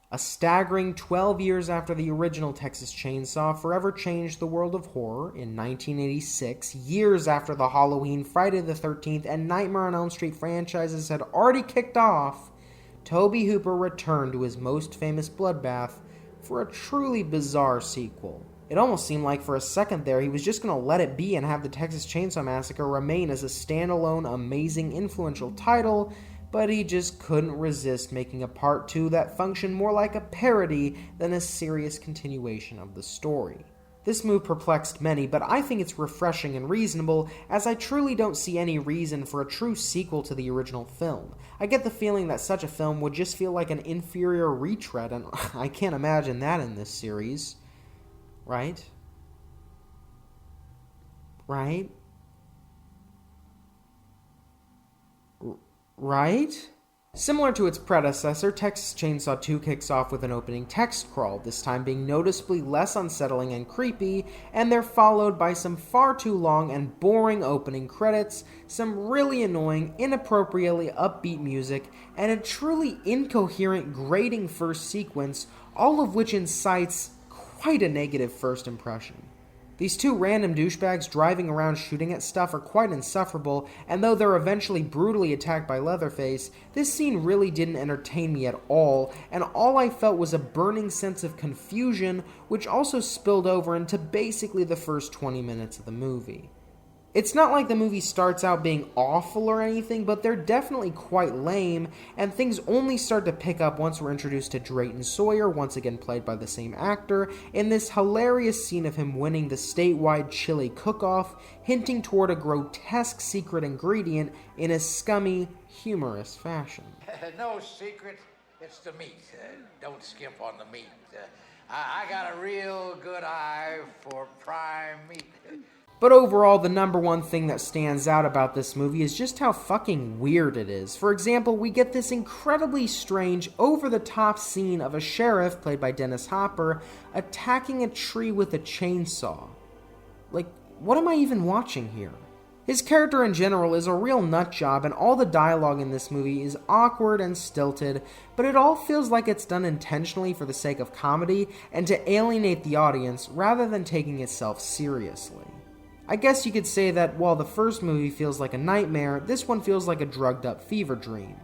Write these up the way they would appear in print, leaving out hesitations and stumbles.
A staggering 12 years after the original Texas Chainsaw forever changed the world of horror, in 1986, years after the Halloween, Friday the 13th, and Nightmare on Elm Street franchises had already kicked off, Tobe Hooper returned to his most famous bloodbath for a truly bizarre sequel. It almost seemed like for a second there he was just going to let it be and have the Texas Chainsaw Massacre remain as a standalone, amazing, influential title, but he just couldn't resist making a part 2 that functioned more like a parody than a serious continuation of the story. This move perplexed many, but I think it's refreshing and reasonable, as I truly don't see any reason for a true sequel to the original film. I get the feeling that such a film would just feel like an inferior retread, and I can't imagine that in this series. Right? Right? Right? Similar to its predecessor, Texas Chainsaw 2 kicks off with an opening text crawl, this time being noticeably less unsettling and creepy, and they're followed by some far too long and boring opening credits, some really annoying, inappropriately upbeat music, and a truly incoherent, grating first sequence, all of which incites quite a negative first impression. These two random douchebags driving around shooting at stuff are quite insufferable, and though they're eventually brutally attacked by Leatherface, this scene really didn't entertain me at all, and all I felt was a burning sense of confusion, which also spilled over into basically the first 20 minutes of the movie. It's not like the movie starts out being awful or anything, but they're definitely quite lame, and things only start to pick up once we're introduced to Drayton Sawyer, once again played by the same actor, in this hilarious scene of him winning the statewide chili cook-off, hinting toward a grotesque secret ingredient in a scummy, humorous fashion. No secret, it's the meat. Don't skimp on the meat. I got a real good eye for prime meat. But overall, the number one thing that stands out about this movie is just how fucking weird it is. For example, we get this incredibly strange, over-the-top scene of a sheriff, played by Dennis Hopper, attacking a tree with a chainsaw. Like, what am I even watching here? His character in general is a real nutjob, and all the dialogue in this movie is awkward and stilted, but it all feels like it's done intentionally for the sake of comedy and to alienate the audience rather than taking itself seriously. I guess you could say that while the first movie feels like a nightmare, this one feels like a drugged-up fever dream.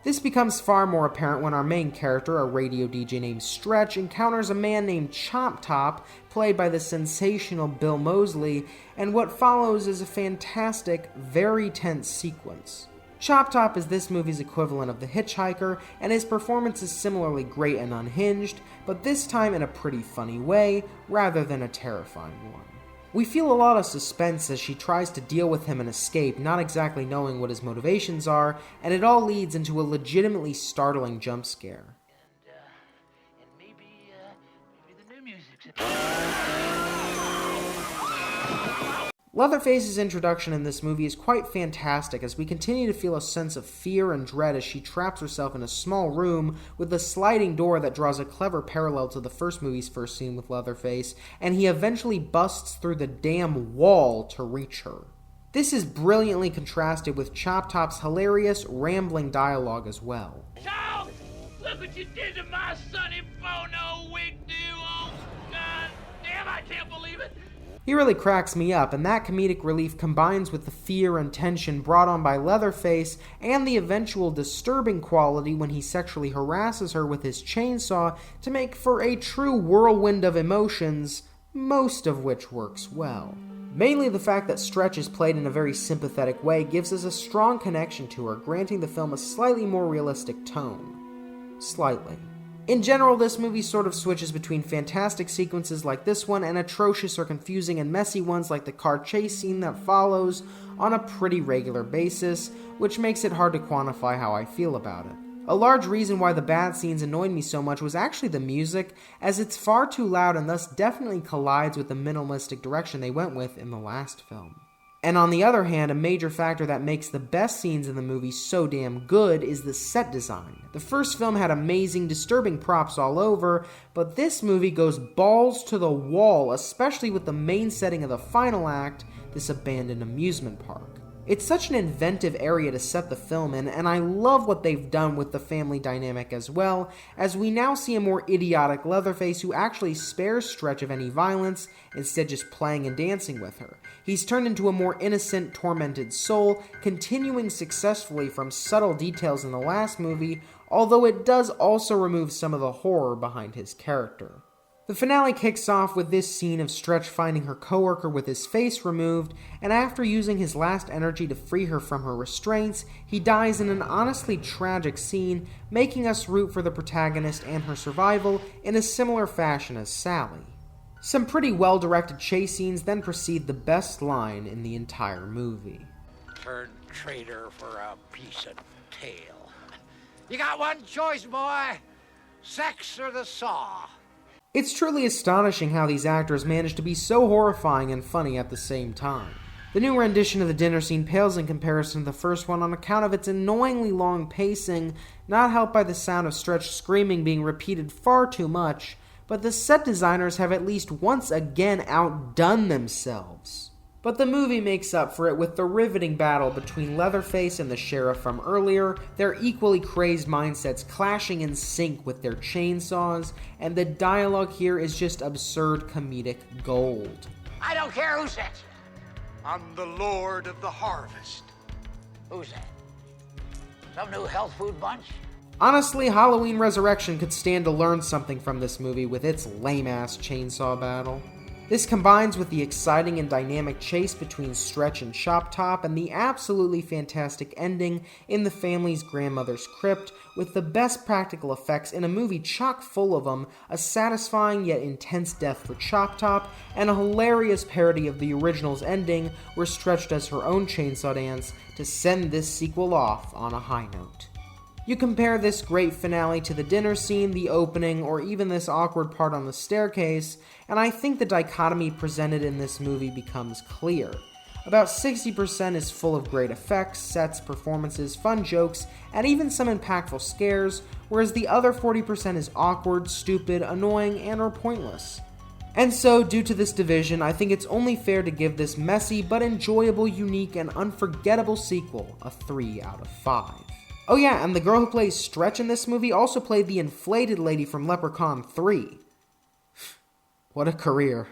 This becomes far more apparent when our main character, a radio DJ named Stretch, encounters a man named Chop Top, played by the sensational Bill Moseley, and what follows is a fantastic, very tense sequence. Chop Top is this movie's equivalent of the hitchhiker, and his performance is similarly great and unhinged, but this time in a pretty funny way, rather than a terrifying one. We feel a lot of suspense as she tries to deal with him and escape, not exactly knowing what his motivations are, and it all leads into a legitimately startling jump scare. And maybe the new music's... Leatherface's introduction in this movie is quite fantastic as we continue to feel a sense of fear and dread as she traps herself in a small room with a sliding door that draws a clever parallel to the first movie's first scene with Leatherface, and he eventually busts through the damn wall to reach her. This is brilliantly contrasted with Chop Top's hilarious, rambling dialogue as well. Child, look what you did to my sonny Bono wig deal. Oh, God damn, I can't believe it. He really cracks me up, and that comedic relief combines with the fear and tension brought on by Leatherface and the eventual disturbing quality when he sexually harasses her with his chainsaw to make for a true whirlwind of emotions, most of which works well. Mainly the fact that Stretch is played in a very sympathetic way gives us a strong connection to her, granting the film a slightly more realistic tone. Slightly. In general, this movie sort of switches between fantastic sequences like this one and atrocious or confusing and messy ones like the car chase scene that follows on a pretty regular basis, which makes it hard to quantify how I feel about it. A large reason why the bad scenes annoyed me so much was actually the music, as it's far too loud and thus definitely collides with the minimalistic direction they went with in the last film. And on the other hand, a major factor that makes the best scenes in the movie so damn good is the set design. The first film had amazing, disturbing props all over, but this movie goes balls to the wall, especially with the main setting of the final act, this abandoned amusement park. It's such an inventive area to set the film in, and I love what they've done with the family dynamic as well, as we now see a more idiotic Leatherface who actually spares Stretch of any violence, instead just playing and dancing with her. He's turned into a more innocent, tormented soul, continuing successfully from subtle details in the last movie, although it does also remove some of the horror behind his character. The finale kicks off with this scene of Stretch finding her coworker with his face removed, and after using his last energy to free her from her restraints, he dies in an honestly tragic scene, making us root for the protagonist and her survival in a similar fashion as Sally. Some pretty well-directed chase scenes then precede the best line in the entire movie. Turn traitor for a piece of tail. You got one choice, boy. Sex or the saw. It's truly astonishing how these actors manage to be so horrifying and funny at the same time. The new rendition of the dinner scene pales in comparison to the first one on account of its annoyingly long pacing, not helped by the sound of Stretch screaming being repeated far too much, but the set designers have at least once again outdone themselves. But the movie makes up for it with the riveting battle between Leatherface and the sheriff from earlier, their equally crazed mindsets clashing in sync with their chainsaws, and the dialogue here is just absurd comedic gold. I don't care who sets you. I'm the Lord of the Harvest. Who's that? Some new health food bunch? Honestly, Halloween Resurrection could stand to learn something from this movie with its lame-ass chainsaw battle. This combines with the exciting and dynamic chase between Stretch and Chop Top and the absolutely fantastic ending in the family's grandmother's crypt with the best practical effects in a movie chock full of them, a satisfying yet intense death for Chop Top, and a hilarious parody of the original's ending where Stretch does her own chainsaw dance to send this sequel off on a high note. You compare this great finale to the dinner scene, the opening, or even this awkward part on the staircase, and I think the dichotomy presented in this movie becomes clear. About 60% is full of great effects, sets, performances, fun jokes, and even some impactful scares, whereas the other 40% is awkward, stupid, annoying, and or pointless. And so, due to this division, I think it's only fair to give this messy but enjoyable, unique, and unforgettable sequel a 3 out of 5. Oh yeah, and the girl who plays Stretch in this movie also played the inflated lady from Leprechaun 3. What a career.